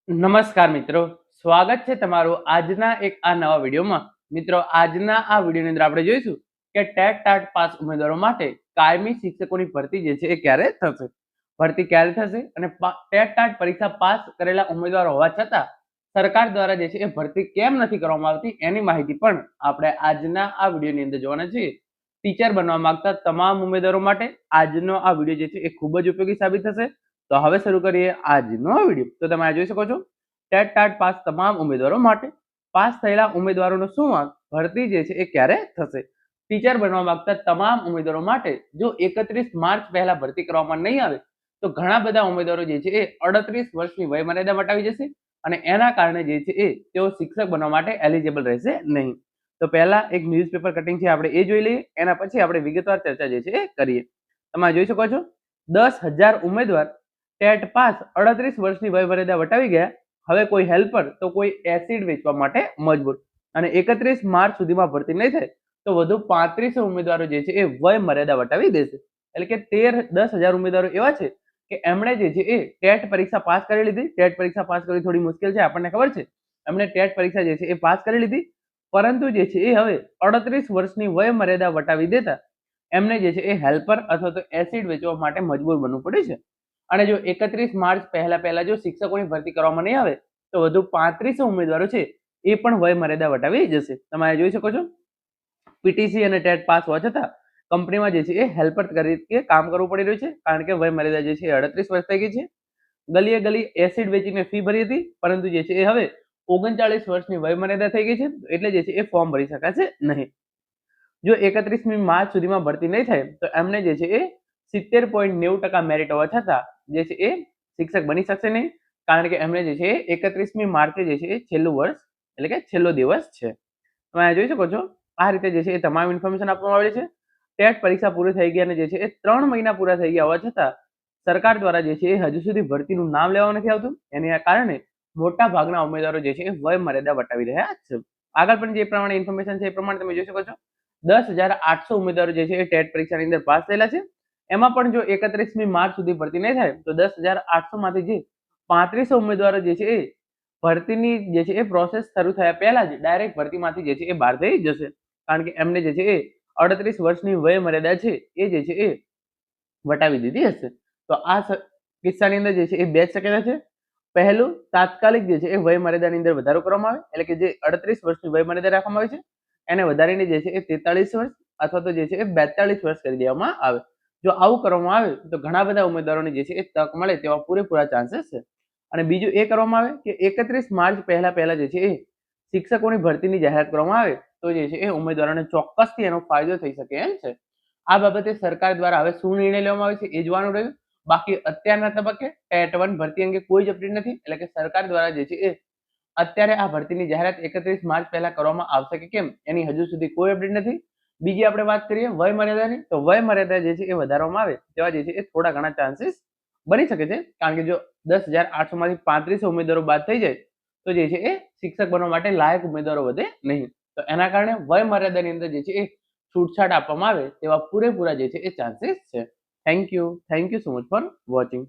નમસ્કાર મિત્રો, સ્વાગત છે તમારું આજના એક આ નવા વિડીયોમાં. મિત્રો, આજના આ વિડીયોની અંદર આપણે જોઈશું કે ટેટ ટાટ પાસ ઉમેદવારો માટે કાયમી શિક્ષકોની ભરતી જે છે એ ક્યારે થશે, ભરતી ક્યારે થશે અને ટેટ ટાટ પરીક્ષા પાસ કરેલા ઉમેદવારો હોવા છતાં સરકાર દ્વારા જે છે એ ભરતી કેમ નથી કરવામાં આવતી એની માહિતી પણ આપણે આજના આ વિડીયોની અંદર જોવાના છીએ. ટીચર બનવા માંગતા તમામ ઉમેદવારો માટે આજનો આ વિડીયો જે છે એ ખૂબ જ ઉપયોગી સાબિત થશે. તો હવે શરૂ કરીએ આજનો વિડીયો. તો તમે આ જોઈ શકો છો, ટેટ ટાટ પાસ તમામ ઉમેદવારો માટે. પાસ થયેલા ઉમેદવારોનો શું વાંક, ભરતી જે છે એ ક્યારે થશે? ટીચર બનવા માંગતા તમામ ઉમેદવારો માટે જો 31 માર્ચ પહેલા ભરતી કરવામાં નહીં આવે તો ઘણા બધા ઉમેદવારો જે છે એ 38 વર્ષની વય મર્યાદા વટાવી જશે અને એના કારણે જે છે એ તેઓ શિક્ષક બનવા માટે એલિજિબલ રહેશે નહીં. તો પહેલા એક ન્યૂઝપેપર કટિંગ છે, આપણે એ જોઈ લઈએ. એના પછી આપણે વિગતવાર ચર્ચા જે છે એ કરીએ. તમે જોઈ શકો છો, 10,000 ઉમેદવાર ટેટ પાસ 38 વર્ષની વય મર્યાદા વટાવી ગયા. હવે કોઈ હેલ્પર તો કોઈ એસિડ વેચવા માટે મજબૂર. અને 31 માર્ચ સુધીમાં ભરતી નહીં થાય તો વધુ 3500 ઉમેદવારો જે છે એ વય મર્યાદા વટાવી દેશે. એટલે કે 10,000 ઉમેદવારો એવા છે કે એમણે જે છે એ ટેટ પરીક્ષા પાસ કરી લીધી. ટેટ પરીક્ષા પાસ કરવી થોડી મુશ્કેલ છે, આપણને ખબર છે. એમણે ટેટ પરીક્ષા જે છે એ પાસ કરી લીધી, પરંતુ જે છે એ હવે 38 વર્ષની વય મર્યાદા વટાવી દેતા એમને જે છે એ હેલ્પર અથવા તો એસિડ વેચવા માટે મજબૂર બનવું પડે છે. અને જો 31 માર્ચ પહેલા જો શિક્ષકોની ભરતી કરવામાં નહીં આવે તો વધુ 3500 ઉમેદવારો છે એ પણ વય મર્યાદા વટાવી જશે. તમે જોઈ શકો છો, પીટીસી અને ટેટ પાસ હોવા છતાં કંપનીમાં જે છે એ હેલ્પર તરીકે કામ કરવું પડી રહ્યું છે, કારણ કે વય મર્યાદા જે છે એ 38 વર્ષ થઈ ગઈ છે. ગલીએ ગલી એસિડ વેચીને ફી ભરી હતી, પરંતુ જે છે એ હવે 39 વર્ષની વય મર્યાદા થઈ ગઈ છે, એટલે જે છે એ ફોર્મ ભરી શકાશે નહીં. જો 31મી માર્ચ સુધીમાં ભરતી નહીં થાય તો એમને જે છે એ 70.90% મેરિટ હોવા છતાં જે છે એ શિક્ષક બની શકશે નહીં, કારણ કે એમણે જે છે 31મી માર્ચે જે છે એ છેલ્લું વર્ષ એટલે કે છેલ્લો દિવસ છે. તમે જોઈ શકો છો, આ રીતે જે છે એ તમામ ઇન્ફોર્મેશન આપવામાં આવેલી છે. ટેટ પરીક્ષા પૂરી થઈ ગઈ અને જે છે એ 3 મહિના પૂરા થઈ ગયા હોવા છતાં સરકાર દ્વારા જે છે એ હજુ સુધી ભરતીનું નામ લેવામાં નથી આવતું. એના કારણે મોટા ભાગના ઉમેદવારો જે છે એ વય મર્યાદા વટાવી રહ્યા છે. આગળ પણ જે પ્રમાણે ઇન્ફોર્મેશન છે એ પ્રમાણે તમે જોઈ શકો છો, 10,800 ઉમેદવારો જે છે એ ટેટ પરીક્ષાની અંદર પાસ થયેલા છે. એમાં પણ જો 31મી માર્ચ સુધી ભરતી નહીં થાય તો 10,800 માંથી જે 3500 ઉમેદવારો જે છે એ ભરતીની જે છે એ પ્રોસેસ શરૂ થયા પહેલા જ ડાયરેક્ટ ભરતીમાંથી જે છે એ બહાર થઈ જશે, કારણ કે એમને જે છે એ 38 વર્ષની વય મર્યાદા છે એ જે છે એ વટાવી દીધી હશે. તો આ કિસ્સાની અંદર જે છે એ બે જ શક્યતા છે. પહેલું, તાત્કાલિક જે છે એ વય મર્યાદાની અંદર વધારો કરવામાં આવે, એટલે કે જે 38 વર્ષની વય મર્યાદા રાખવામાં આવી છે એને વધારીને જે છે એ 43 વર્ષ અથવા તો જે છે એ 42 વર્ષ કરી દેવામાં આવે. જો આવું કરવામાં આવે તો ઘણા બધા ઉમેદવારોને જે છે એ તક મળે તેવા પૂરેપૂરા ચાન્સીસ છે. અને બીજું એ કરવામાં આવે કે 31 માર્ચ પહેલા જે છે એ શિક્ષકોની ભરતીની જાહેરાત કરવામાં આવે તો જે છે એ ઉમેદવારોને ચોક્કસથી એનો ફાયદો થઈ શકે એમ છે. આ બાબતે સરકાર દ્વારા હવે શું નિર્ણય લેવામાં આવે છે એ જોવાનું રહ્યું. બાકી અત્યારના તબક્કે ટેટ 1 ભરતી અંગે કોઈ જ અપડેટ નથી, એટલે કે સરકાર દ્વારા જે છે એ અત્યારે આ ભરતીની જાહેરાત 31 માર્ચ પહેલા કરવામાં આવશે કે કેમ એની હજુ સુધી કોઈ અપડેટ નથી. બીજી આપણે વાત કરીએ વય મર્યાદાની, તો વય મર્યાદા જે છે એ વધારવામાં આવે તેવા જે છે એ થોડા ઘણા ચાન્સીસ બની શકે છે, કારણ કે જો 10,800 માંથી 3500 ઉમેદવારો બાદ થઈ જાય તો જે છે એ શિક્ષક બનવા માટે લાયક ઉમેદવારો વધે નહીં. તો એના કારણે વય મર્યાદાની અંદર જે છે એ છૂટછાટ આપવામાં આવે તેવા પૂરેપૂરા જે છે એ ચાન્સીસ છે. Thank you so much for watching.